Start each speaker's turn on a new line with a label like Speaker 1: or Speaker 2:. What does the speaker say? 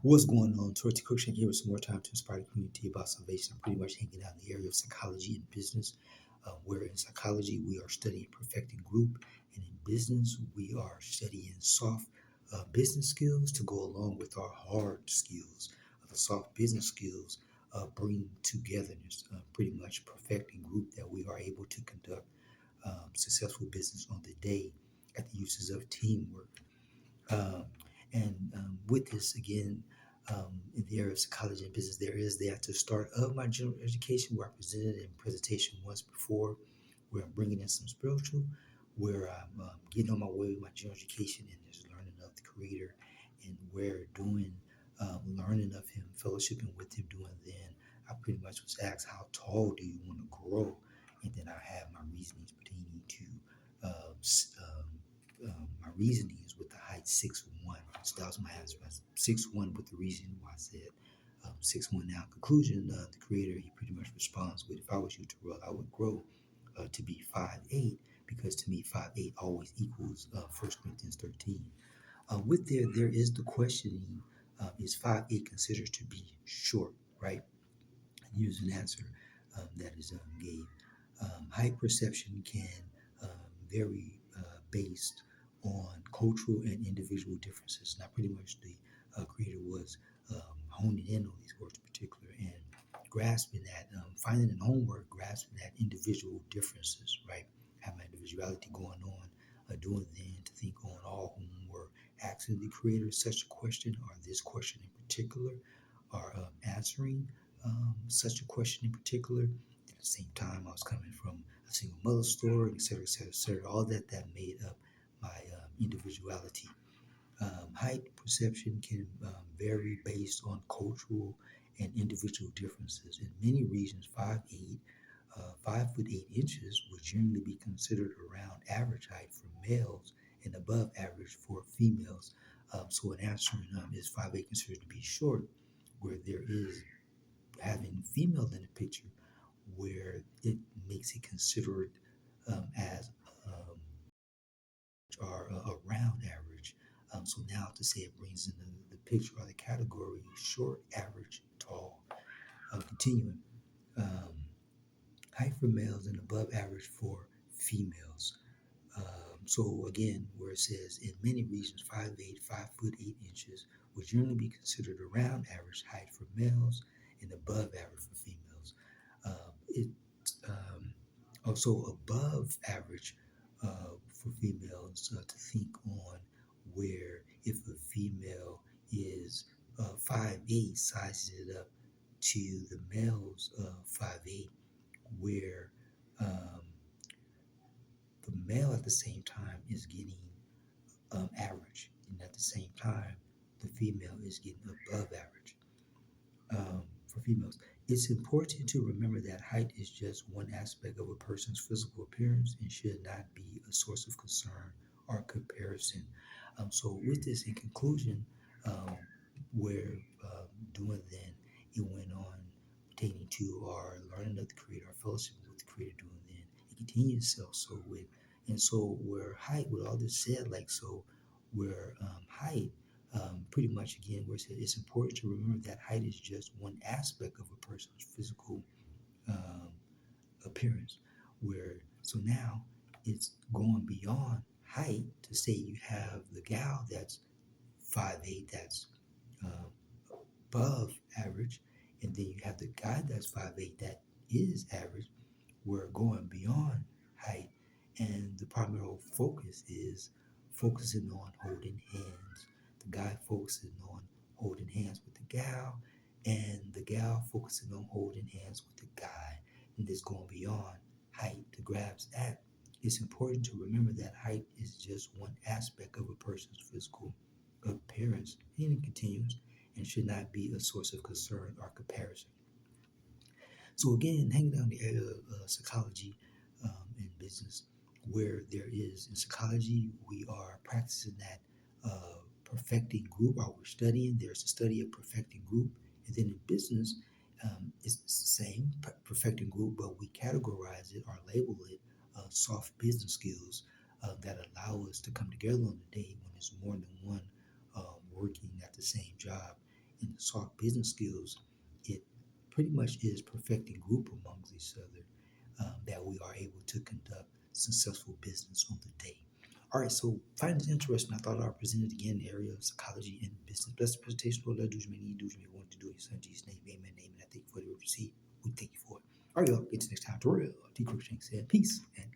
Speaker 1: What's going on? Torty Cruikshank here with some more time to inspire the community about salvation. I'm pretty much hanging out in the area of psychology and business, where in psychology we are studying perfecting group, and in business we are studying soft business skills to go along with our hard skills. The soft business skills bring togetherness, pretty much perfecting group that we are able to conduct successful business on the day at the uses of teamwork. Um, and with this, again, in the area of psychology and business, there is the at the start of my general education where I presented in presentation once before, where I'm bringing in some spiritual, where I'm getting on my way with my general education and just learning of the Creator, and where doing learning of Him, fellowshipping with Him, doing then, I pretty much was asked, how tall do you want to grow? And then I have my reasonings pertaining to my reasoning is with the height 6'1". So that was my answer. 6'1" with the reason why I said 6'1". Now, conclusion, the Creator, he pretty much responds with, if I was you, Terrell, I would grow to be 5'8", because to me 5'8" always equals 1 Corinthians 13. With there is the questioning, is 5'8" considered to be short, right? And here's an answer that is gave. Height perception can vary based on cultural and individual differences. Now, pretty much the Creator was honing in on these words in particular and grasping that, finding in homework, grasping that individual differences, right? Having individuality going on, doing then to think on all whom were asking the Creator such a question, or this question in particular, or answering such a question in particular. At the same time, I was coming from a single mother story, et cetera, et cetera, et cetera. All that made up my individuality. Height perception can vary based on cultural and individual differences. In many regions, 5'8", 5'8" would generally be considered around average height for males and above average for females. So an answer is 5'8" considered to be short, where there is having female in the picture, where it makes it considered as are around average. So now to say it brings in the picture or the category short, average, tall. Continuing, um, height for males and above average for females. So again, where it says in many regions, 5'8", 5'8" would generally be considered around average height for males and above average for females. It also above average for females to think on, where if a female is 5'8", sizes it up to the male's 5'8", where um, the male at the same time is getting average, and at the same time, the female is getting above average. For females, it's important to remember that height is just one aspect of a person's physical appearance and should not be a source of concern or comparison. So, with this in conclusion, um, where doing then, it went on pertaining to our learning of the Creator, our fellowship with the Creator, doing then, it continues itself. So, with and so where height, with all this said, like so, where height pretty much again where it says it's important to remember that height is just one aspect of a person's physical um, appearance, where so now it's going beyond height to say you have the gal that's 5'8", that's above average, and then you have the guy that's 5'8", that is average. We're going beyond height, and the primary focus is focusing on holding hands. The guy focusing on holding hands with the gal, and the gal focusing on holding hands with the guy. And this going beyond height to grasp that. It's important to remember that height is just one aspect of a person's physical appearance, and it continues, and should not be a source of concern or comparison. So again, hanging down the area of psychology and business, where there is in psychology, we are practicing that perfecting group, or we're studying. There's a study of perfecting group, and then in business, it's the same perfecting group, but we categorize it or label it soft business skills that allow us to come together on the day when it's more than one working at the same job, and soft business skills, it pretty much is perfecting group amongst each other, that we are able to conduct successful business on the day. All right, so find this interesting. I thought I presented again in the area of psychology and business. Blessed presentation, Lord, let do you may need, do you may want to do it. Your son Jesus' name, amen, amen. I thank you for the receipt. We thank you for it. All right, y'all, get to next time. Terrell, D. Crookshank said, peace and